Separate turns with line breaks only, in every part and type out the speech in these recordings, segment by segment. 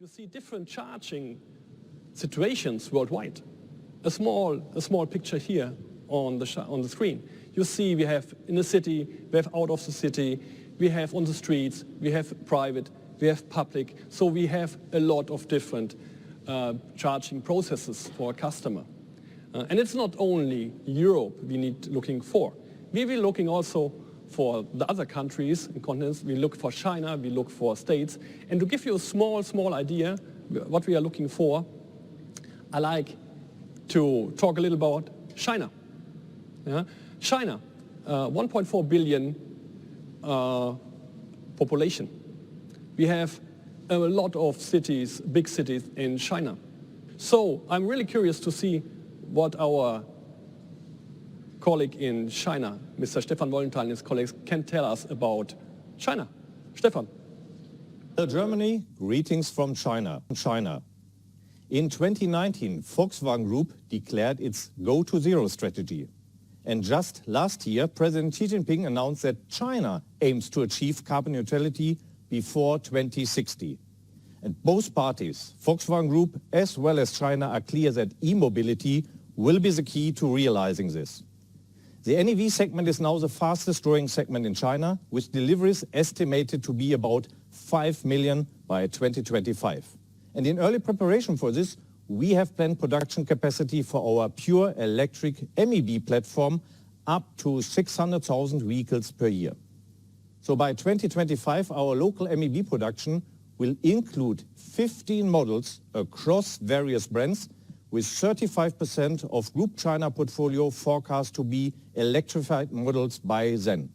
You see different charging situations worldwide. A small picture here on the screen. You see we have in the city, we have out of the city, we have on the streets, we have private, we have public. So we have a lot of different charging processes for a customer. And it's not only Europe we need looking for. We will looking also for the other countries and continents. We look for China, we look for states. And to give you a small idea what we are looking for, I like to talk a little about China. Yeah? China, 1.4 billion population. We have a lot of cities, big cities in China. So I'm really curious to see what our colleague in China, Mr. Stefan Wollenthal and his colleagues, can tell us about China. Stefan.
Germany, greetings from China. In 2019, Volkswagen Group declared its Go to Zero strategy. And just last year, President Xi Jinping announced that China aims to achieve carbon neutrality before 2060. And both parties, Volkswagen Group as well as China, are clear that e-mobility will be the key to realizing this. The NEV segment is now the fastest growing segment in China, with deliveries estimated to be about 5 million by 2025. And in early preparation for this, we have planned production capacity for our pure electric MEB platform up to 600,000 vehicles per year. So by 2025, our local MEB production will include 15 models across various brands, with 35% of Group China portfolio forecast to be electrified models by then.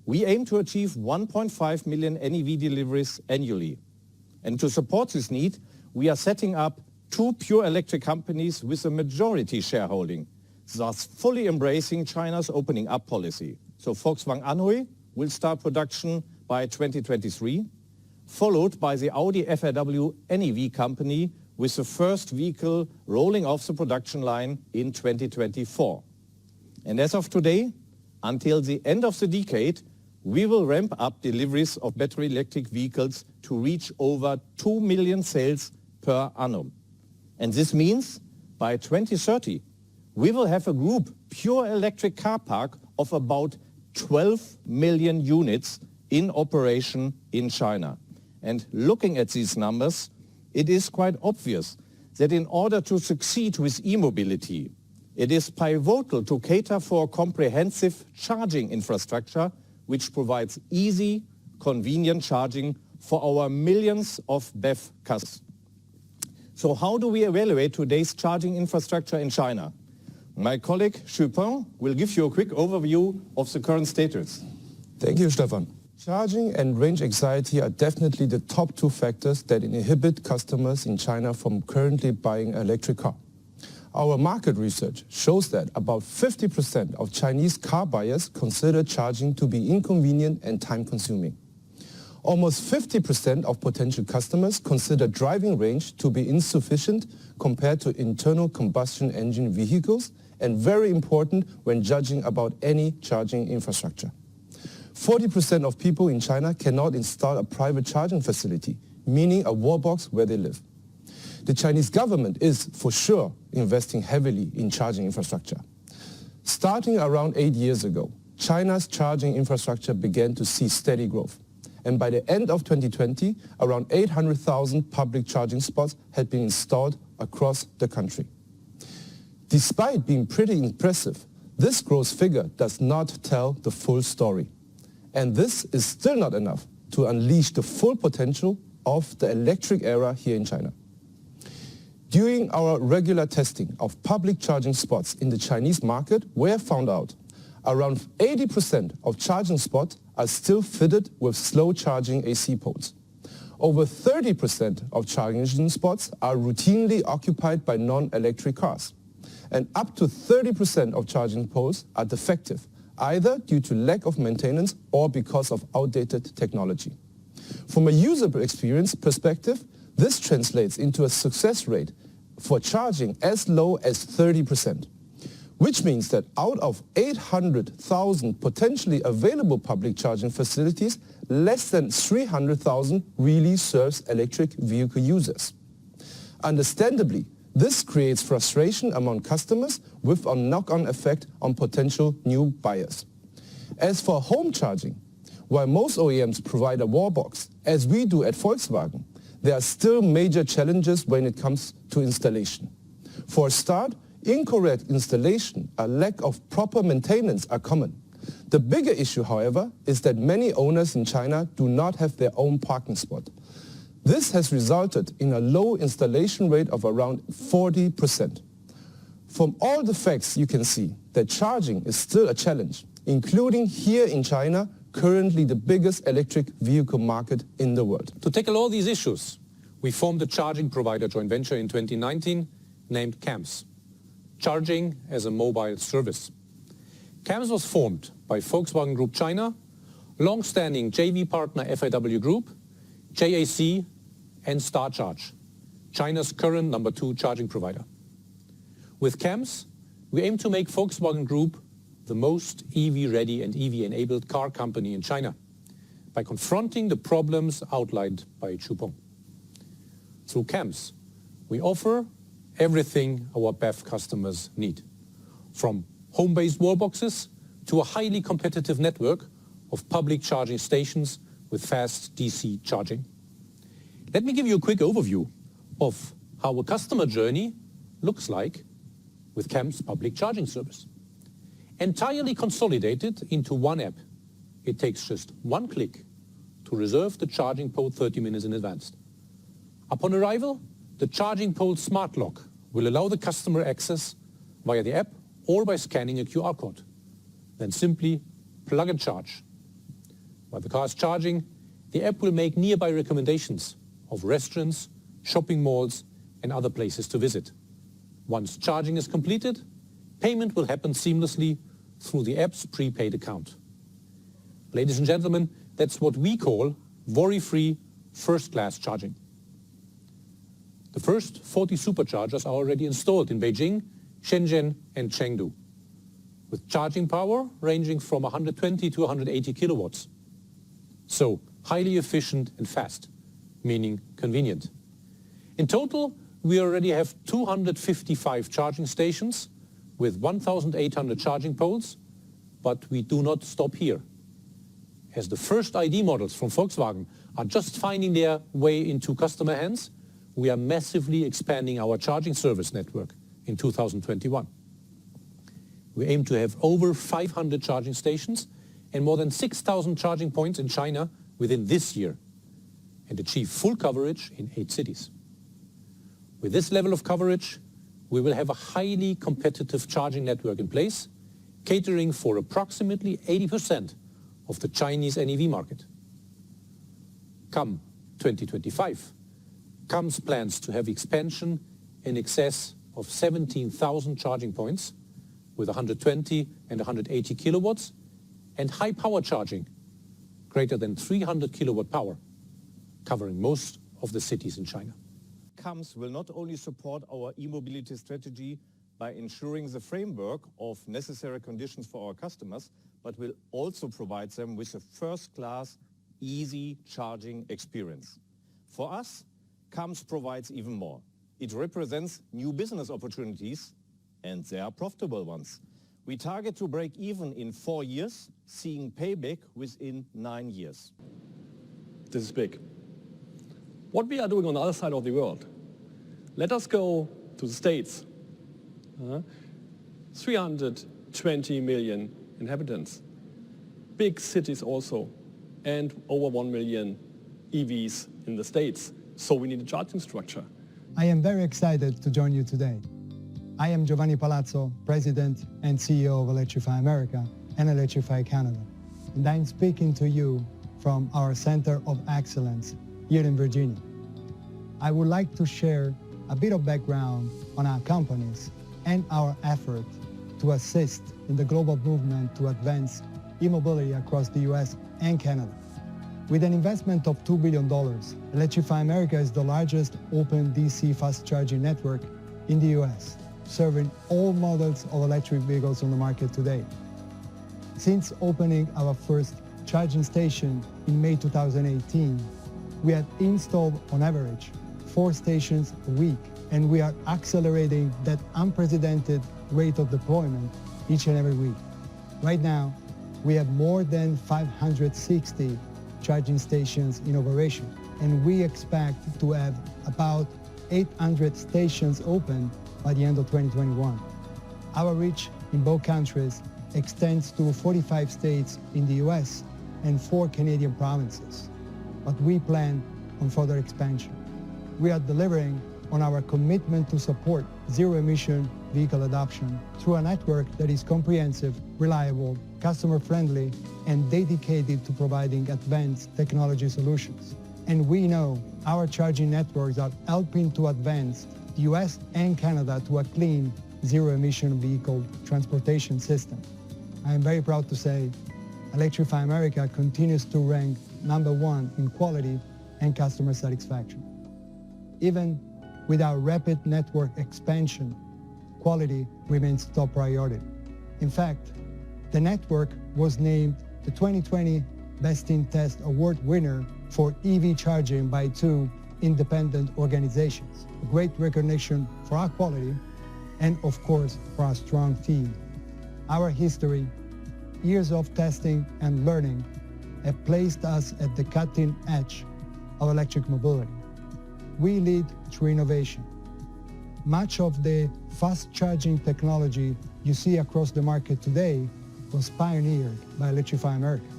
We aim to achieve 1.5 million NEV deliveries annually. And to support this need, we are setting up 2 pure electric companies with a majority shareholding, thus fully embracing China's opening up policy. So Volkswagen Anhui will start production by 2023, followed by the Audi FAW NEV company, with the first vehicle rolling off the production line in 2024. And as of today, until the end of the decade, we will ramp up deliveries of battery electric vehicles to reach over 2 million sales per annum. And this means by 2030, we will have a group pure electric car park of about 12 million units in operation in China. And looking at these numbers, it is quite obvious that in order to succeed with e-mobility, it is pivotal to cater for a comprehensive charging infrastructure which provides easy, convenient charging for our millions of BEV customers. So how do we evaluate today's charging infrastructure in China? My colleague Chupin will give you a quick overview of the current status.
Thank you, Stefan. Charging and range anxiety are definitely the top 2 factors that inhibit customers in China from currently buying an electric car. Our market research shows that about 50% of Chinese car buyers consider charging to be inconvenient and time-consuming. Almost 50% of potential customers consider driving range to be insufficient compared to internal combustion engine vehicles, and very important when judging about any charging infrastructure. 40% of people in China cannot install a private charging facility, meaning a wall box where they live. The Chinese government is, for sure, investing heavily in charging infrastructure. Starting around 8 years ago, China's charging infrastructure began to see steady growth. And by the end of 2020, around 800,000 public charging spots had been installed across the country. Despite being pretty impressive, this growth figure does not tell the full story. And this is still not enough to unleash the full potential of the electric era here in China. During our regular testing of public charging spots in the Chinese market, we have found out around 80% of charging spots are still fitted with slow charging AC poles. Over 30% of charging spots are routinely occupied by non-electric cars. And up to 30% of charging poles are defective, either due to lack of maintenance or because of outdated technology. From a user experience perspective, this translates into a success rate for charging as low as 30%, which means that out of 800,000 potentially available public charging facilities, less than 300,000 really serves electric vehicle users. Understandably, this creates frustration among customers with a knock-on effect on potential new buyers. As for home charging, while most OEMs provide a wallbox, as we do at Volkswagen, there are still major challenges when it comes to installation. For a start, incorrect installation, a lack of proper maintenance are common. The bigger issue, however, is that many owners in China do not have their own parking spot. This has resulted in a low installation rate of around 40%. From all the facts you can see that charging is still a challenge, including here in China, currently the biggest electric vehicle market in the world.
To tackle all these issues, we formed a charging provider joint venture in 2019 named CAMS, Charging as a Mobile Service. CAMS was formed by Volkswagen Group China, long-standing JV partner FAW Group, JAC and StarCharge, China's current number 2 charging provider. With CAMS, we aim to make Volkswagen Group the most EV-ready and EV-enabled car company in China by confronting the problems outlined by Xupeng. Through CAMS, we offer everything our BEV customers need, from home-based wallboxes to a highly competitive network of public charging stations with fast DC charging. Let me give you a quick overview of how a customer journey looks like with CAMS public charging service. Entirely consolidated into one app, it takes just one click to reserve the charging pole 30 minutes in advance. Upon arrival, the charging pole smart lock will allow the customer access via the app or by scanning a QR code. Then simply plug and charge. While the car is charging, the app will make nearby recommendations of restaurants, shopping malls and other places to visit. Once charging is completed, payment will happen seamlessly through the app's prepaid account. Ladies and gentlemen, that's what we call worry-free first-class charging. The first 40 superchargers are already installed in Beijing, Shenzhen and Chengdu, with charging power ranging from 120 to 180 kilowatts. So highly efficient and fast, meaning convenient. In total, we already have 255 charging stations with 1,800 charging poles, but we do not stop here. As the first ID models from Volkswagen are just finding their way into customer hands, we are massively expanding our charging service network in 2021. We aim to have over 500 charging stations and more than 6,000 charging points in China within this year and achieve full coverage in 8 cities. With this level of coverage, we will have a highly competitive charging network in place, catering for approximately 80% of the Chinese NEV market. Come 2025, CAMS plans to have expansion in excess of 17,000 charging points with 120 and 180 kilowatts and high power charging, greater than 300 kilowatt power, covering most of the cities in China.
CAMS will not only support our e-mobility strategy by ensuring the framework of necessary conditions for our customers, but will also provide them with a first-class, easy charging experience. For us, CAMS provides even more. It represents new business opportunities, and they are profitable ones. We target to break even in 4 years, seeing payback within 9 years.
This is big. What we are doing on the other side of the world, let us go to the States. 320 million inhabitants, big cities also, and over 1 million EVs in the States. So we need a charging structure.
I am very excited to join you today. I am Giovanni Palazzo, President and CEO of Electrify America and Electrify Canada. And I'm speaking to you from our Center of Excellence here in Virginia. I would like to share a bit of background on our companies and our effort to assist in the global movement to advance e-mobility across the US and Canada. With an investment of $2 billion, Electrify America is the largest open DC fast charging network in the US, serving all models of electric vehicles on the market today. Since opening our first charging station in May 2018, we have installed on average 4 stations a week, and we are accelerating that unprecedented rate of deployment each and every week. Right now, we have more than 560 charging stations in operation, and we expect to have about 800 stations open by the end of 2021. Our reach in both countries extends to 45 states in the US and 4 Canadian provinces, but we plan on further expansion. We are delivering on our commitment to support zero-emission vehicle adoption through a network that is comprehensive, reliable, customer-friendly, and dedicated to providing advanced technology solutions. And we know our charging networks are helping to advance the US and Canada to a clean, zero-emission vehicle transportation system. I am very proud to say Electrify America continues to rank #1 in quality and customer satisfaction. Even with our rapid network expansion, quality remains top priority. In fact, the network was named the 2020 Best in Test Award winner for EV charging by 2 independent organizations. A great recognition for our quality and, of course, for our strong team. Our history, years of testing and learning have placed us at the cutting edge of electric mobility. We lead through innovation. Much of the fast charging technology you see across the market today was pioneered by Electrify America.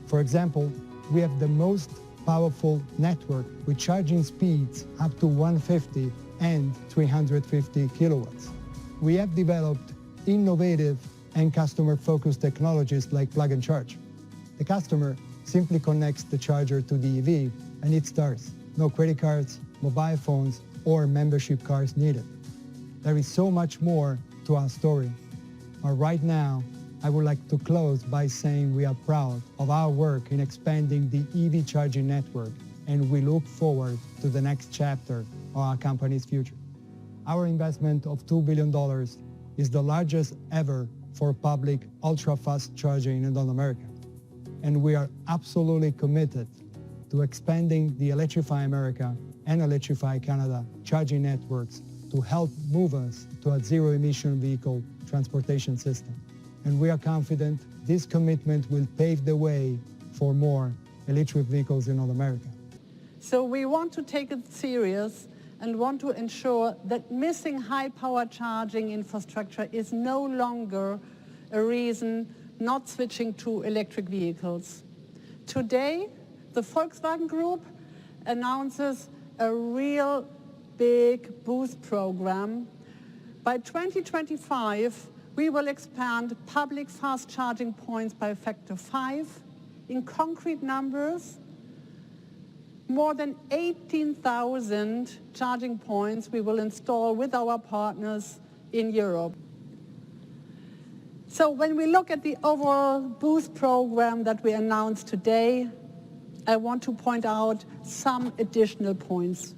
For example, we have the most powerful network with charging speeds up to 150 and 350 kilowatts. We have developed innovative and customer-focused technologies like plug and charge. The customer simply connects the charger to the EV and it starts. No credit cards, mobile phones, or membership cards needed. There is so much more to our story. But right now, I would like to close by saying we are proud of our work in expanding the EV charging network, and we look forward to the next chapter of our company's future. Our investment of $2 billion is the largest ever for public ultra-fast charging in North America, and we are absolutely committed to expanding the Electrify America and Electrify Canada charging networks to help move us to a zero-emission vehicle transportation system. And we are confident this commitment will pave the way for more electric vehicles in North America.
So we want to take it serious and want to ensure that missing high-power charging infrastructure is no longer a reason not switching to electric vehicles. Today, the Volkswagen Group announces a real big boost program. By 2025, we will expand public fast charging points by a factor 5. In concrete numbers, more than 18,000 charging points we will install with our partners in Europe. So when we look at the overall boost program that we announced today, I want to point out some additional points.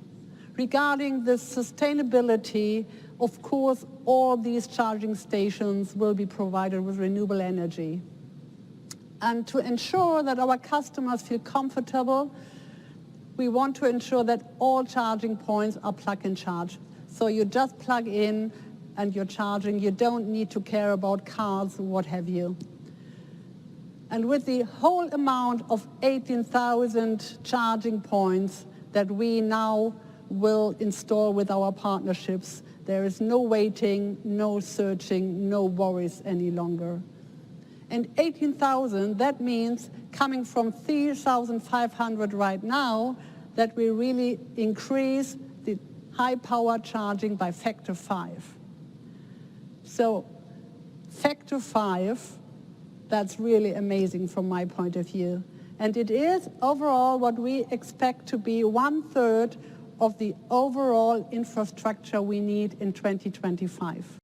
Regarding the sustainability, of course, all these charging stations will be provided with renewable energy. And to ensure that our customers feel comfortable, we want to ensure that all charging points are plug and charge. So you just plug in and you're charging. You don't need to care about cars or what have you. And with the whole amount of 18,000 charging points that we now will install with our partnerships, there is no waiting, no searching, no worries any longer. And 18,000, that means coming from 3,500 right now, that we really increase the high power charging by factor 5. So factor 5, that's really amazing from my point of view. And it is overall what we expect to be 1/3 of the overall infrastructure we need in 2025.